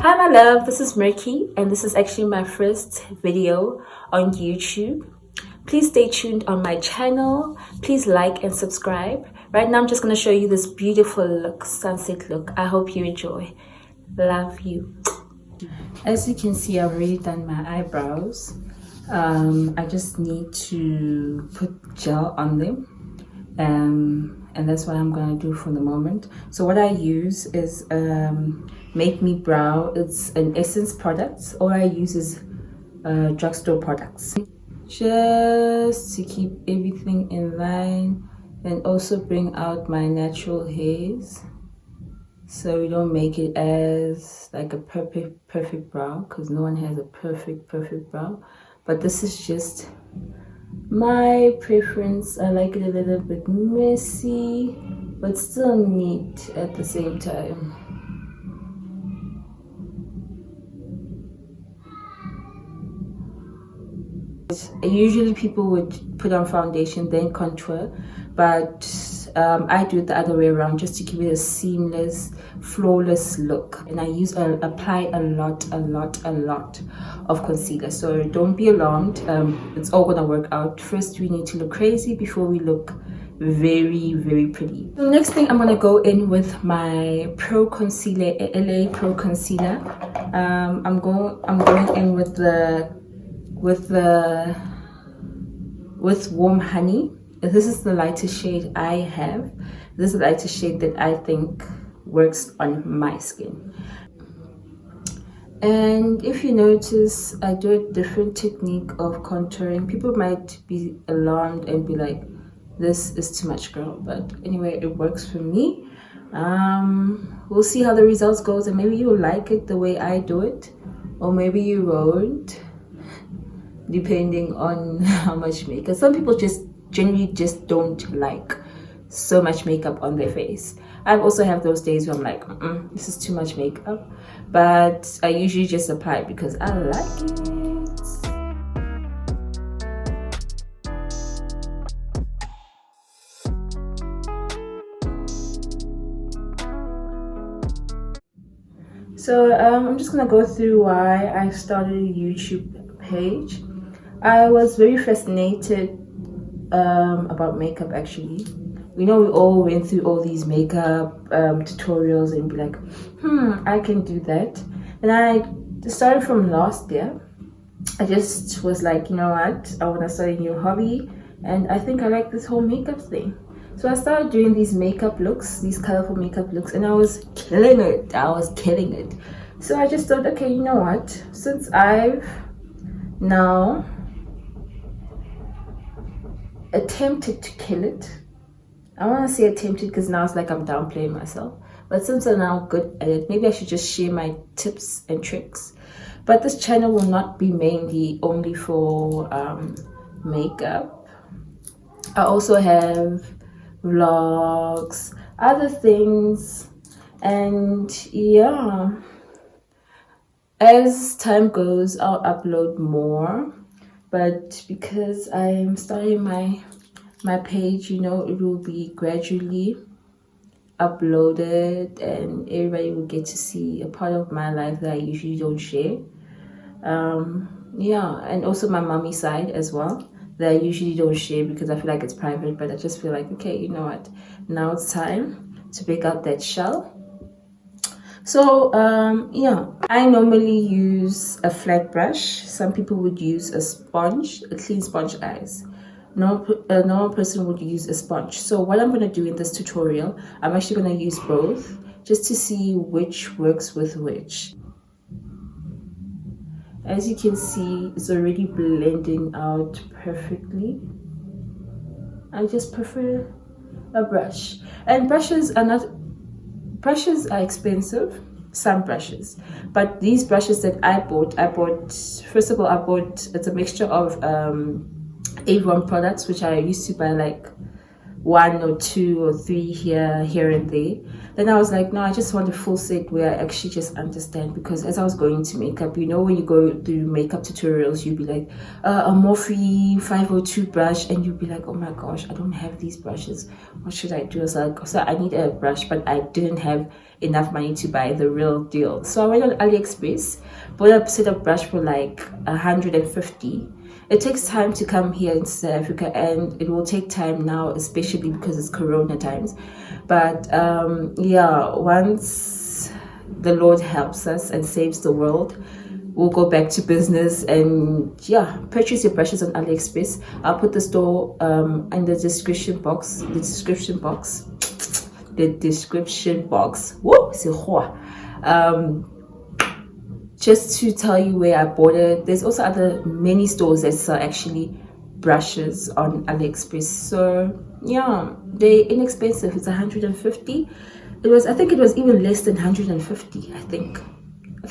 Hi my love, this is Murky and this is actually my first video on YouTube. Please stay tuned on my channel. Please like and subscribe. Right now I'm just going to show you this beautiful look, sunset look. I hope you enjoy. Love you. As you can see, I've already done my eyebrows. I just need to put gel on them. And that's what I'm gonna do for the moment. So what I use is Make Me Brow. It's an Essence product. All I use is Drugstore products, just to keep everything in line and also bring out my natural hairs, so we don't make it as like a perfect brow, because no one has a perfect brow. But this is just my preference. I like it a little bit messy but still neat at the same time. Usually people would put on foundation then contour, but I do it the other way around, just to give it a seamless, flawless look. And I apply a lot of concealer, so don't be alarmed. It's all gonna work out. First we need to look crazy before we look very pretty. The next thing, I'm gonna go in with my Pro Concealer, LA Pro Concealer. I'm going in with Warm Honey. This is the lightest shade I have. This is the lightest shade that I think works on my skin. And if you notice, I do a different technique of contouring. People might be alarmed and be like, this is too much, girl, but anyway, it works for me. We'll see how the results goes, and maybe you'll like it the way I do it, or maybe you won't, depending on how much makeup. Some people generally just don't like so much makeup on their face. I also have those days where I'm like, this is too much makeup, but I usually just apply it because I like it. So I'm just gonna go through why I started a YouTube page. I was very fascinated about makeup, actually. We know we all went through all these makeup tutorials and be like, I can do that. And I started from last year. I just was like, you know what, I want to start a new hobby, and I think I like this whole makeup thing. So I started doing these makeup looks, these colorful makeup looks, and I was killing it. So I just thought, okay, you know what, since I've now attempted to kill it, I want to say attempted because now it's like I'm downplaying myself, but since I'm now good at it, maybe I should just share my tips and tricks. But this channel will not be mainly only for makeup. I also have vlogs, other things, and yeah, as time goes I'll upload more. But because I'm starting my page, you know, it will be gradually uploaded and everybody will get to see a part of my life that I usually don't share. Yeah, and also my mommy side as well, that I usually don't share because I feel like it's private. But I just feel like, okay, you know what, now it's time to break out that shell. So yeah, I normally use a flat brush. Some people would use a sponge, a clean sponge, guys. No, a normal person would use a sponge. So what I'm going to do in this tutorial, I'm actually going to use both just to see which works with which. As you can see, it's already blending out perfectly. I just prefer a brush, and brushes are expensive, some brushes, but these brushes that I bought, first of all, it's a mixture of Avon products, which I used to buy like 1 or 2 or 3 here and there. Then I was like, no, I just want a full set where I actually just understand, because as I was going to makeup, you know, when you go through makeup tutorials, you'd be like, a Morphe 502 brush, and you'd be like, oh my gosh, I don't have these brushes, what should I do? So I need a brush, but I didn't have enough money to buy the real deal. So I went on AliExpress, bought a set of brush for like 150. It takes time to come here in South Africa, and it will take time now, especially because it's Corona times. But yeah, once the Lord helps us and saves the world, we'll go back to business. And yeah, purchase your brushes on AliExpress. I'll put the store in the description box. Woo! Just to tell you where I bought it. There's also many stores that sell actually brushes on AliExpress. So yeah, they're inexpensive. It's 150. I think it was even less than 150. I think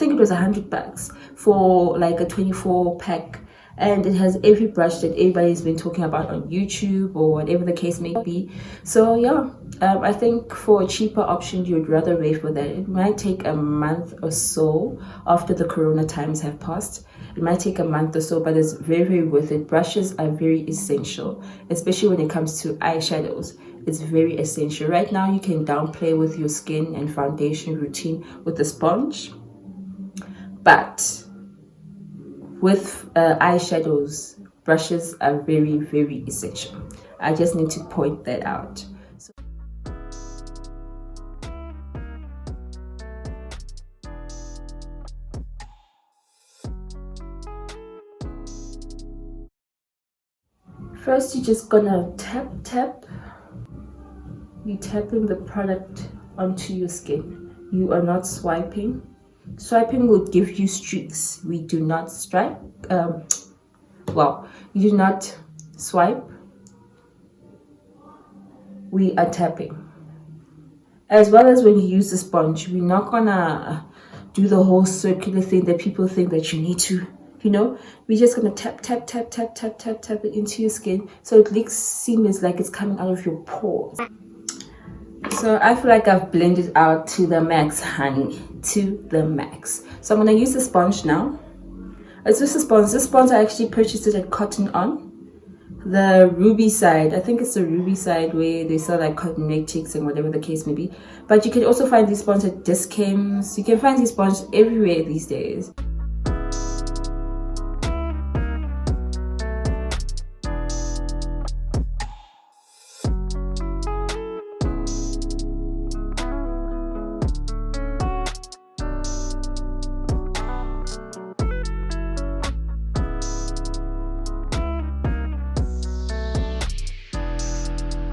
it was $100 for like a 24 pack, and it has every brush that everybody's been talking about on YouTube or whatever the case may be. So yeah, I think for a cheaper option, you'd rather wait for that. It might take a month or so after the Corona times have passed. It might take a month or so, but it's very, very worth it. Brushes are very essential, especially when it comes to eyeshadows. It's very essential. Right now, you can downplay with your skin and foundation routine with a sponge, but with eyeshadows, brushes are very, very essential. I just need to point that out. First, you're just gonna tap. You're tapping the product onto your skin. You are not swiping. Swiping will give you streaks. We do not stripe. You do not swipe. We are tapping. As well as when you use the sponge, we're not gonna do the whole circular thing that people think that you need to. We're just gonna tap it into your skin, so it looks seamless, like it's coming out of your pores. So I feel like I've blended out to the max, honey, to the max. So I'm gonna use the sponge now. It's just a sponge. This sponge, I actually purchased it at Cotton On, the Ruby side. I think it's the Ruby side where they sell like cotton neck chicks and whatever the case may be. But you can also find these sponges at Discounts. You can find these sponges everywhere these days.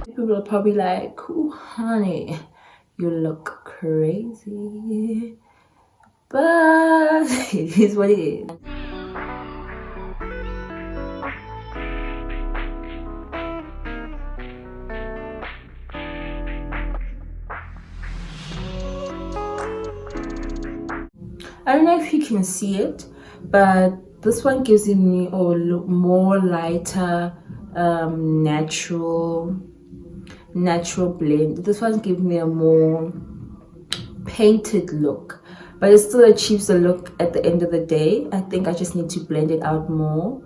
People are probably like, "Ooh, honey, you look crazy," but it is what it is. I don't know if you can see it, but this one gives me a look more lighter, natural blend. This one gives me a more painted look, but it still achieves the look at the end of the day. I think I just need to blend it out more.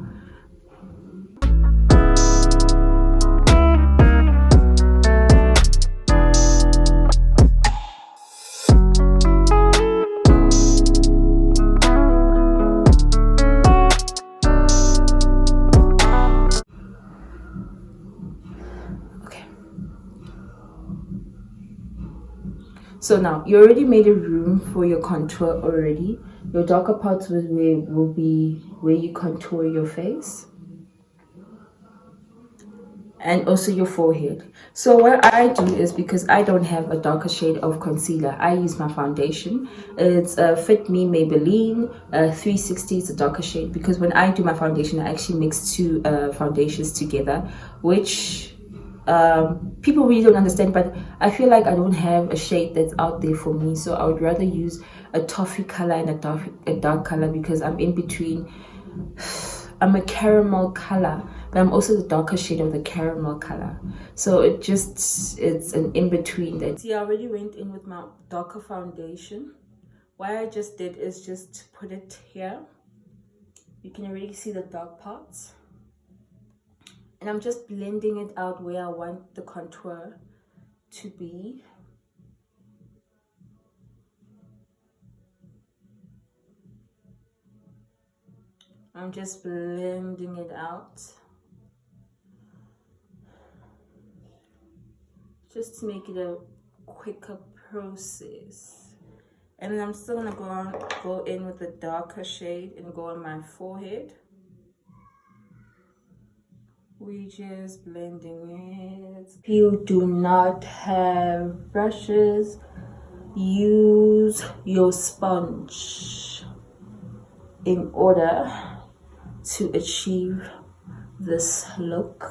So now you already made a room for your contour already. Your darker parts will be where you contour your face and also your forehead. So what I do is, because I don't have a darker shade of concealer, I use my foundation. It's a Fit Me Maybeline 360. It's a darker shade, because when I do my foundation, I actually mix two foundations together, which people really don't understand. But I feel like I don't have a shade that's out there for me, so I would rather use a toffee color and a dark color, because I'm in between. I'm a caramel color, but I'm also the darker shade of the caramel color, so it's an in-between. That see, I already went in with my darker foundation. What I just did is just put it here. You can already see the dark parts, and I'm just blending it out where I want the contour to be. I'm just blending it out just to make it a quicker process. And then I'm still gonna go in with a darker shade and go on my forehead. We just blending it. If you do not have brushes, use your sponge in order to achieve this look.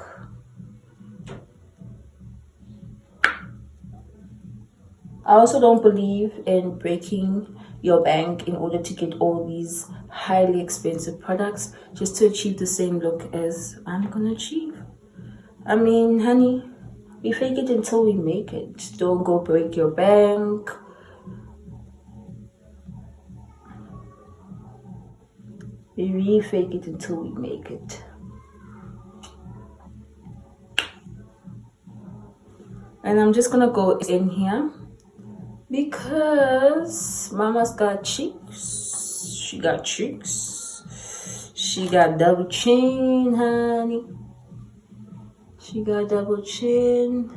I also don't believe in breaking your bank in order to get all these highly expensive products just to achieve the same look as I'm gonna achieve. I mean, honey, we fake it until we make it. Don't go break your bank. We really fake it until we make it. And I'm just gonna go in here because mama's got cheeks. She got cheeks. She got double chin, honey. She got double chin.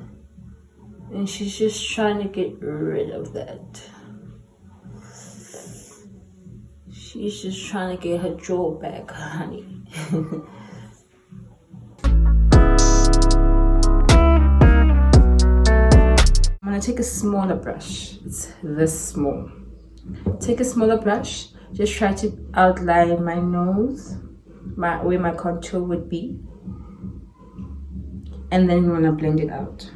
And she's just trying to get rid of that. She's just trying to get her jaw back, honey. I'm gonna take a smaller brush. It's this small. Take a smaller brush. Just try to outline my nose, where my contour would be. And then we're gonna blend it out.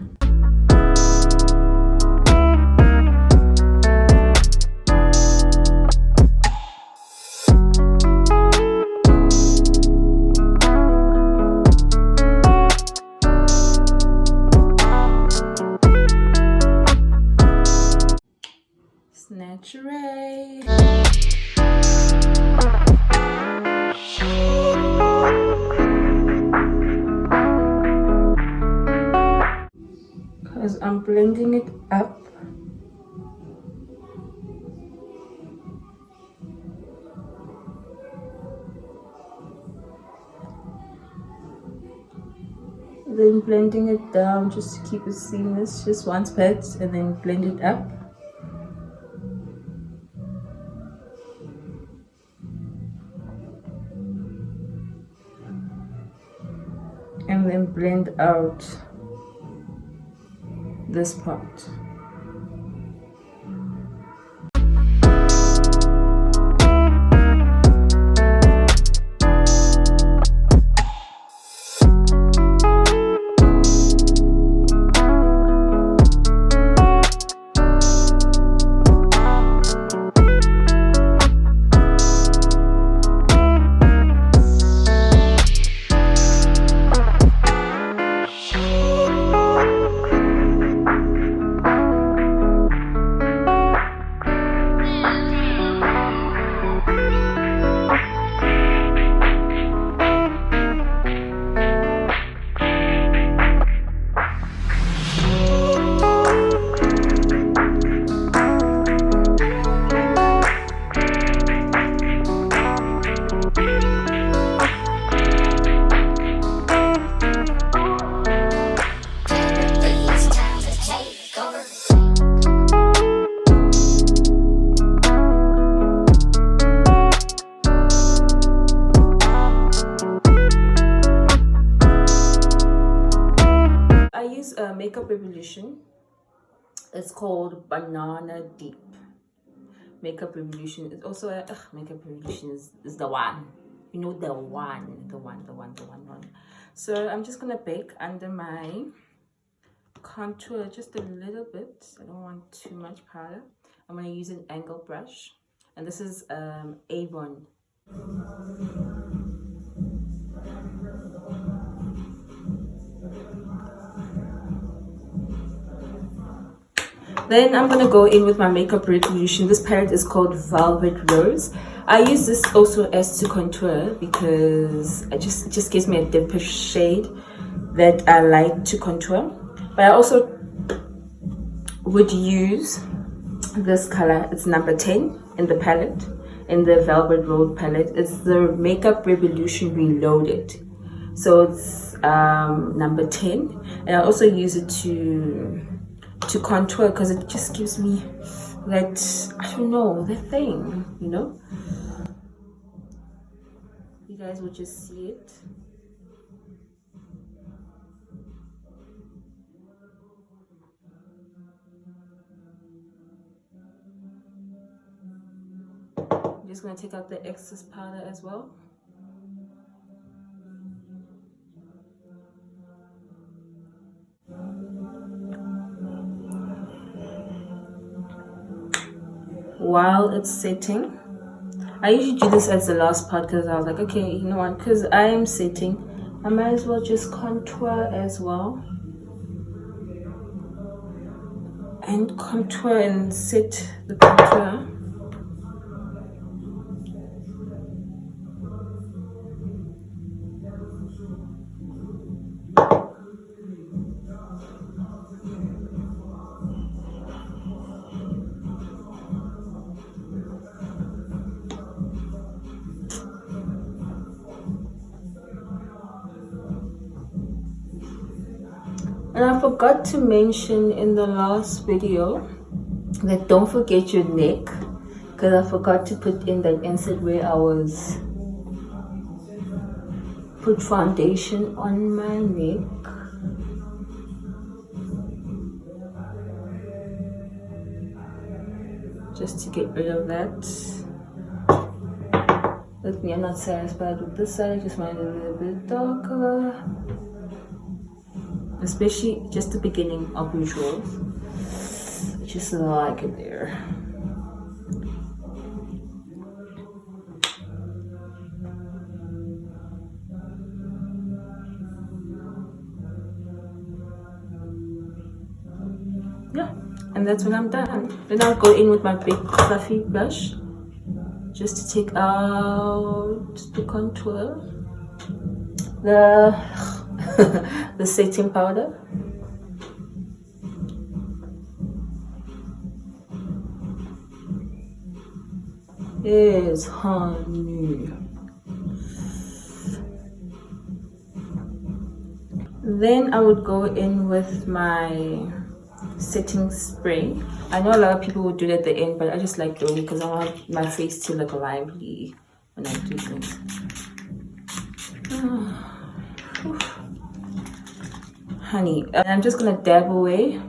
Newtral. Because I'm blending it up. Then blending it down just to keep it seamless, just one pat, and then blend it up. And then blend out this part. Makeup Revolution. It's called Banana Deep. Makeup Revolution is also a Makeup Revolution is the one. You know, the one. So I'm just gonna bake under my contour just a little bit. I don't want too much powder. I'm gonna use an angle brush, and this is Avon. Then I'm gonna go in with my Makeup Revolution. This palette is called Velvet Rose. I use this also as to contour because it just gives me a deeper shade that I like to contour. But I also would use this color. It's number 10 in the palette, in the Velvet Road palette. It's the Makeup Revolution Reloaded. So it's number 10, and I also use it to contour because it just gives me that, I don't know, the thing, you know. You guys will just see it. I'm just going to take out the excess powder as well. While it's setting, I usually do this as the last part because I was like, okay, you know what, because I am setting, I might as well just contour as well. And contour and set the contour. And I forgot to mention in the last video that don't forget your neck, because I forgot to put in that insert where I was put foundation on my neck. Just to get rid of that. With me, I'm not satisfied with this side, I just want it a little bit darker. Especially just the beginning of visuals. Just like it there. Yeah, and that's when I'm done. Then I'll go in with my big fluffy brush just to take out the contour, the setting powder. Yes, honey. Then I would go in with my setting spray. I know a lot of people would do it at the end, but I just like doing it because I want my face to look lively when I do things. Honey, and I'm just gonna dab away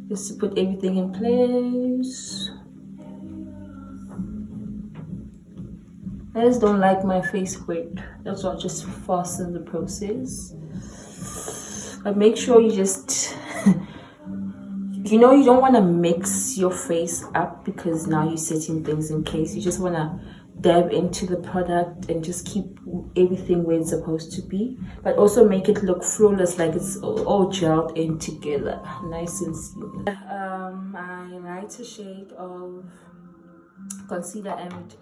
just to put everything in place. I just don't like my face wet. That's why I just fasten the process. But make sure you just you know, you don't want to mix your face up because now you're setting things in place. You just want to dab into the product and just keep everything where it's supposed to be, but also make it look flawless, like it's all gelled in together, nice and smooth. My lighter shade of concealer and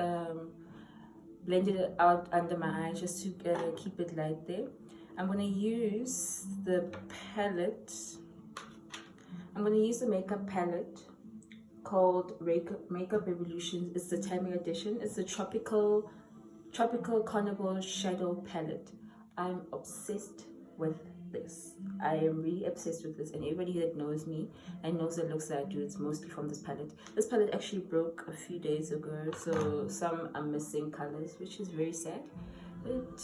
blended it out under my eyes just to keep it light there. I'm going to use the palette. I'm going to use the makeup palette called Makeup Revolution. It's the Tammi edition. It's the tropical Carnival shadow palette. I'm obsessed with this. I am really obsessed with this, and everybody that knows me and knows the looks that I do, it's mostly from this palette. This palette actually broke a few days ago, so some are missing colors, which is very sad, but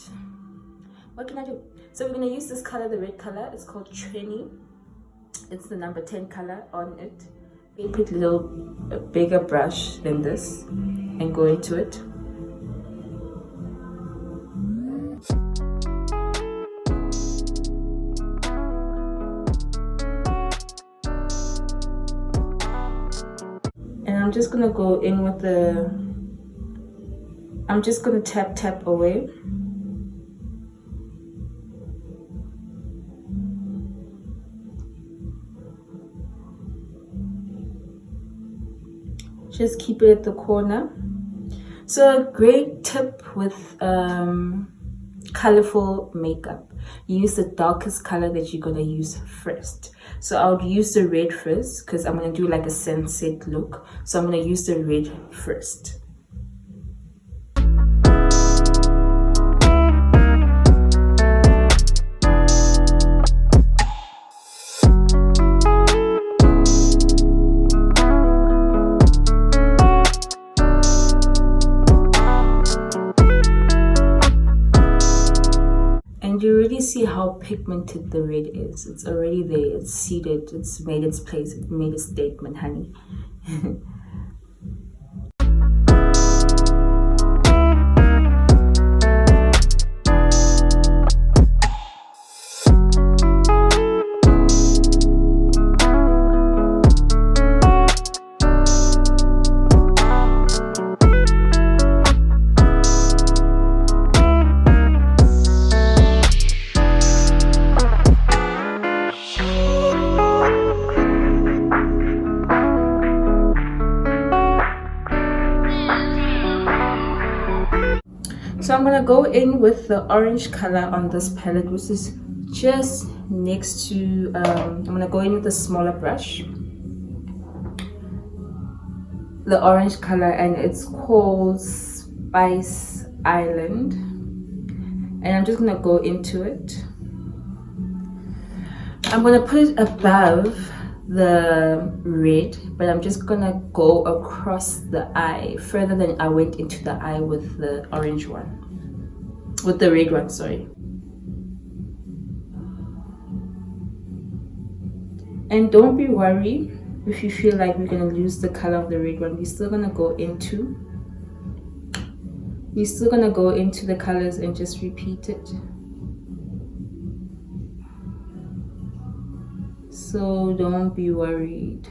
what can I do? So we're going to use this color, the red color. It's called Trini. It's the number 10 color on it. Put a bigger brush than this and go into it. And I'm just gonna go in with I'm just gonna tap away. Just keep it at the corner. So a great tip with colorful makeup, use the darkest color that you're gonna use first. So I'll use the red first because I'm gonna do like a sunset look. So I'm gonna use the red first. And you already see how pigmented the red is. It's already there, it's seated, it's made its place, it made a statement, honey. So I'm gonna go in with the orange color on this palette, which is just next to, I'm gonna go in with a smaller brush, the orange color, and it's called Spice Island, and I'm just gonna go into it. I'm gonna put it above the red, but I'm just gonna go across the eye further than I went into the eye with the orange one, with the red one, sorry. And don't be worried if you feel like we're gonna lose the color of the red one. We're still gonna go into the colors and just repeat it. So don't be worried.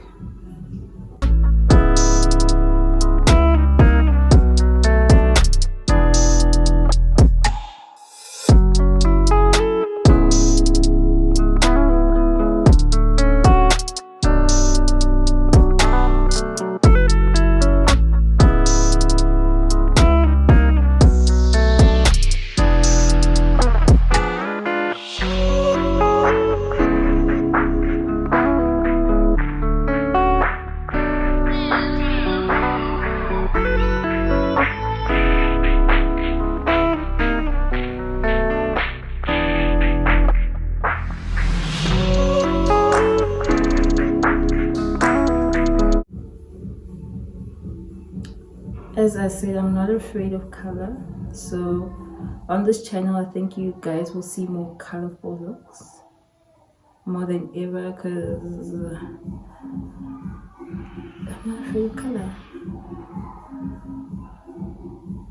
As I said, I'm not afraid of color, so on this channel I think you guys will see more colorful looks more than ever, because I'm not afraid of color.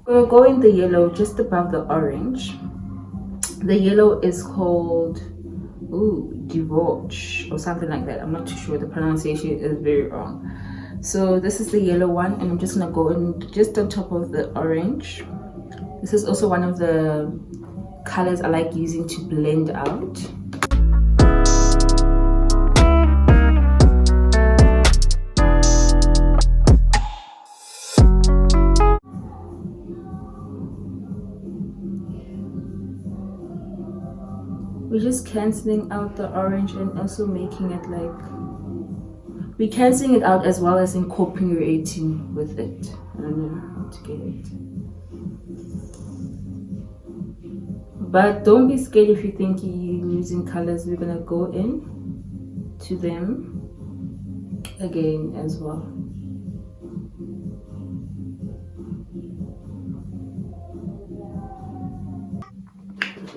We'll go in the yellow just above the orange. The yellow is called Divorce or something like that. I'm not too sure, the pronunciation is very wrong. So this is the yellow one, and I'm just gonna go in just on top of the orange. This is also one of the colors I like using to blend out. We're just cancelling out the orange and also making it like, we're cancelling it out as well as incorporating with it. I don't know how to get it. But don't be scared if you think you're losing colors. We're gonna go in to them again as well.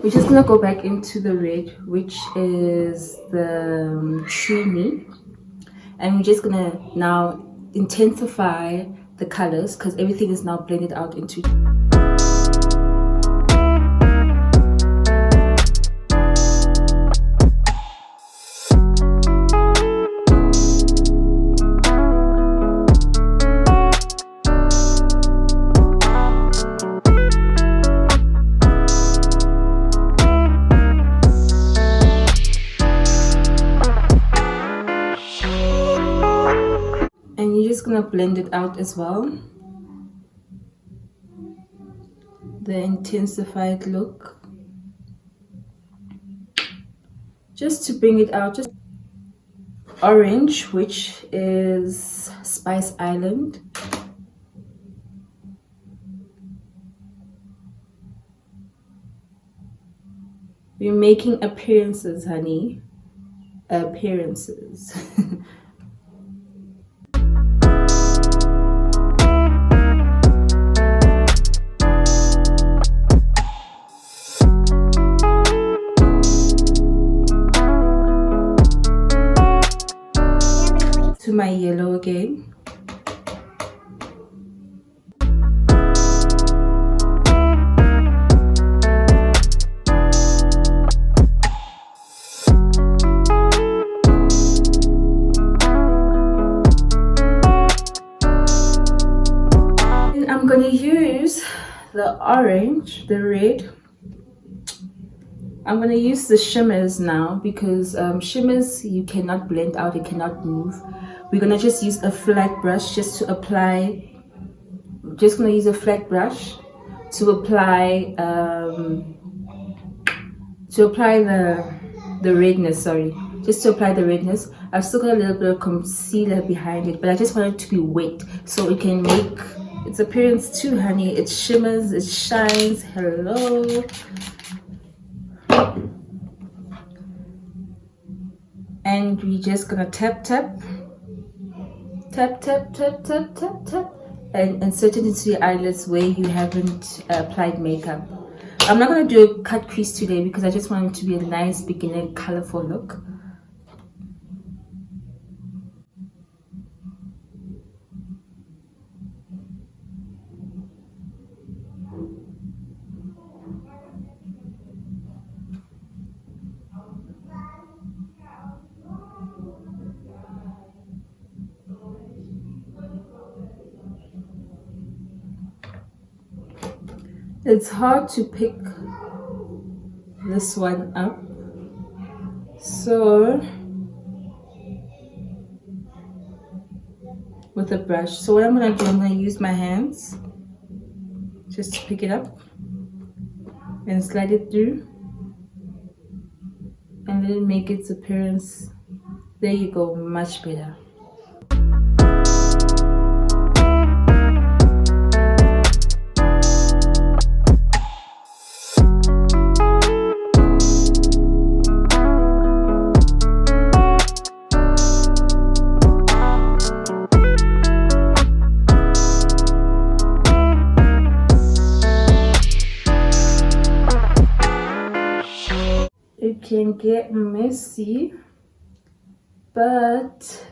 We're just gonna go back into the red, which is the creamy. And we're just gonna now intensify the colors because everything is now blended out into. And you're just gonna blend it out as well. The intensified look. Just to bring it out, just orange, which is Spice Island. We're making appearances, honey. Appearances. my yellow again. I'm gonna use the orange, the red. I'm gonna use the shimmers now because shimmers you cannot blend out, it cannot move. We're gonna just use a flat brush just to apply. Just gonna use a flat brush to apply the redness. Sorry, just to apply the redness. I've still got a little bit of concealer behind it, but I just want it to be wet so it can make its appearance too, honey. It shimmers, it shines. Hello. And we're just gonna tap and insert it into your eyelids where you haven't applied makeup. I'm not gonna do a cut crease today because I just want it to be a nice beginner colorful look. It's hard to pick this one up, so with a brush. So what I'm gonna do, I'm gonna use my hands just to pick it up and slide it through and let it make its appearance. There you go, much better. It can get messy, but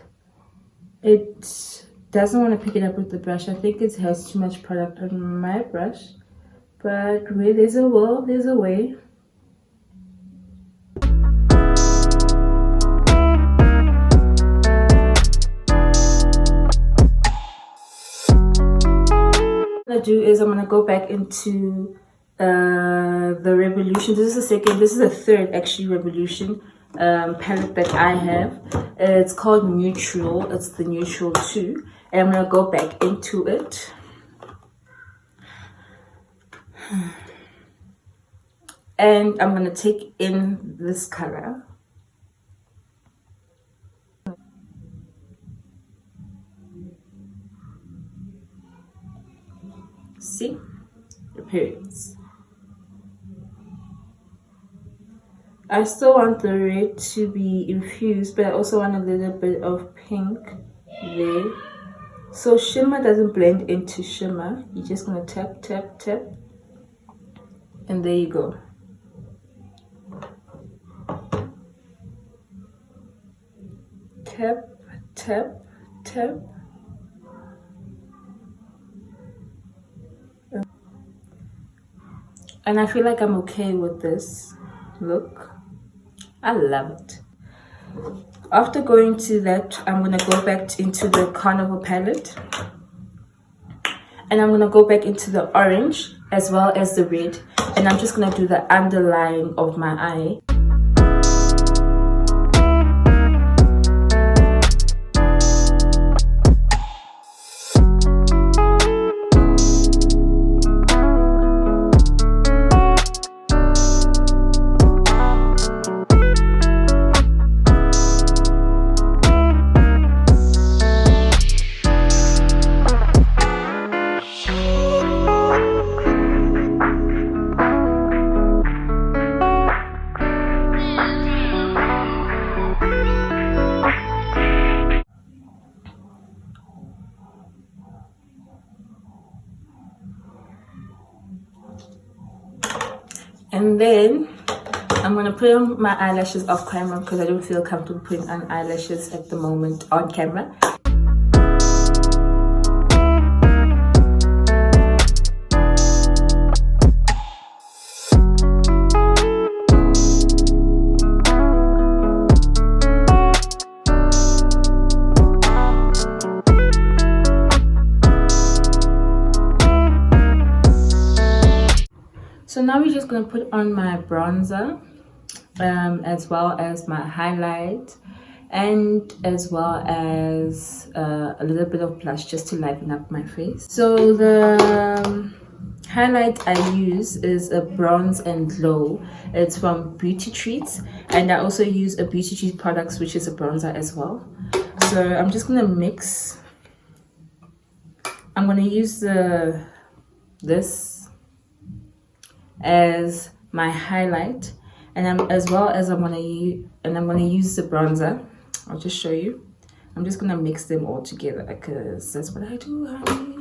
it doesn't want to pick it up with the brush. I think it has too much product on my brush, but where there's a will, there's a way. What I'm gonna do is I'm gonna go back into the Revolution. This is the third actually Revolution palette that I have. It's called Newtral. It's the Newtral 2, and I'm gonna go back into it. And I'm gonna take in this color. See? Appearance. I still want the red to be infused, but I also want a little bit of pink there. So shimmer doesn't blend into shimmer. You're just gonna tap, tap, tap. And there you go. Tap, tap, tap. And I feel like I'm okay with this look. I love it. After going to that, I'm gonna go back into the Carnival palette, and I'm gonna go back into the orange as well as the red, and I'm just gonna do the underline of my eye. And then I'm gonna put on my eyelashes off camera because I don't feel comfortable putting on eyelashes at the moment on camera. going to put on my bronzer, as well as my highlight, and as well as a little bit of blush just to liven up my face. So the highlight I use is a Bronze and Glow. It's from Beauty Treats, and I also use a Beauty Treats products, which is a bronzer as well. So I'm just gonna mix. I'm gonna use this as my highlight, and I'm gonna use the bronzer. I'll just show you. I'm just gonna mix them all together because that's what I do, honey.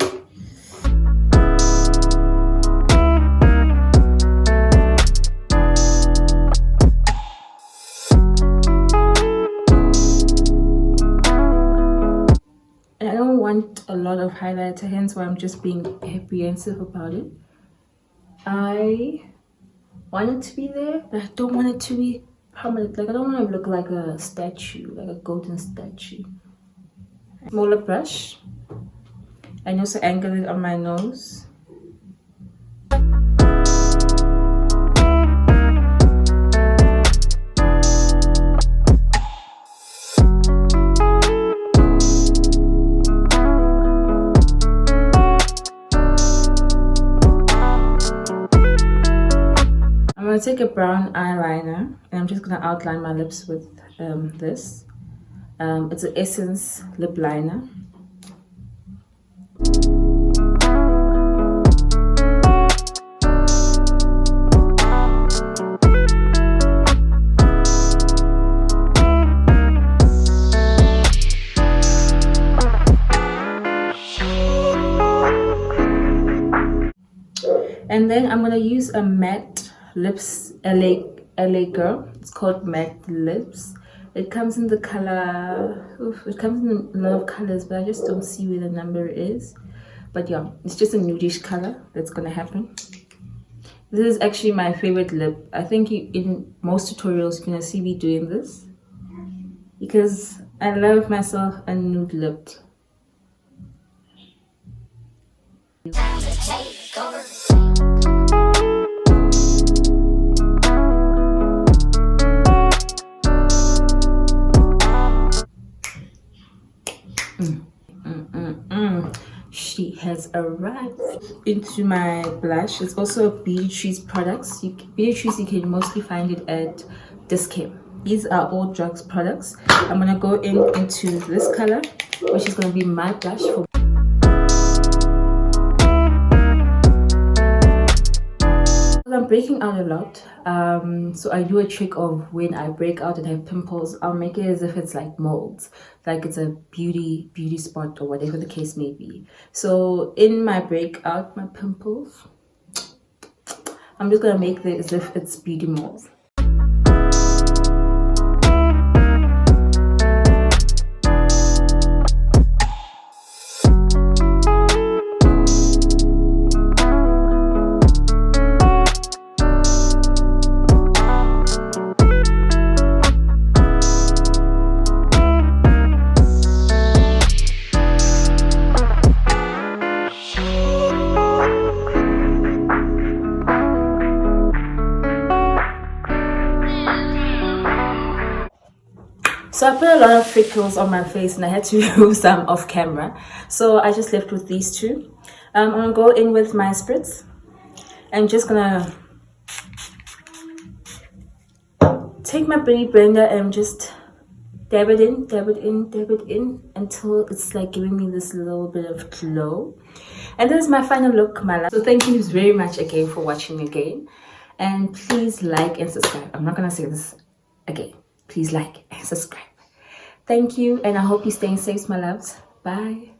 And I don't want a lot of highlighter, hence why I'm just being apprehensive about it. I want it to be there, but I don't want it to be permanent. Like, I don't want to look like a statue, like a golden statue. Smaller brush, and also angle it on my nose. I'm going to take a brown eyeliner and I'm just going to outline my lips with this. It's an Essence lip liner. And then I'm going to use a matte lips LA Girl. It's called Matte Lips. It comes in the color, it comes in a lot of colors, but I just don't see where the number is. But yeah, it's just a nudish color that's gonna happen. This is actually my favorite lip. I think in most tutorials you're gonna see me doing this because I love myself a nude lip. She has arrived. Into my blush. It's also a Beauty Treats products. Beauty Treats, you can mostly find it at Discount. These are all drugs products. I'm gonna go into this color, which is gonna be my blush for. I'm breaking out a lot, so I do a trick of when I break out and have pimples, I'll make it as if it's like molds, like it's a beauty spot or whatever the case may be. So in my breakout, my pimples, I'm just gonna make it as if it's beauty molds. So I put a lot of freckles on my face and I had to remove some off camera. So I just left with these two. I'm gonna go in with my spritz. I'm just gonna take my beauty blender and just dab it in until it's like giving me this little bit of glow. And this is my final look, my love. So thank you very much again for watching again. And please like and subscribe. I'm not gonna say this again. Please like and subscribe. Thank you, and I hope you're staying safe, my loves. Bye.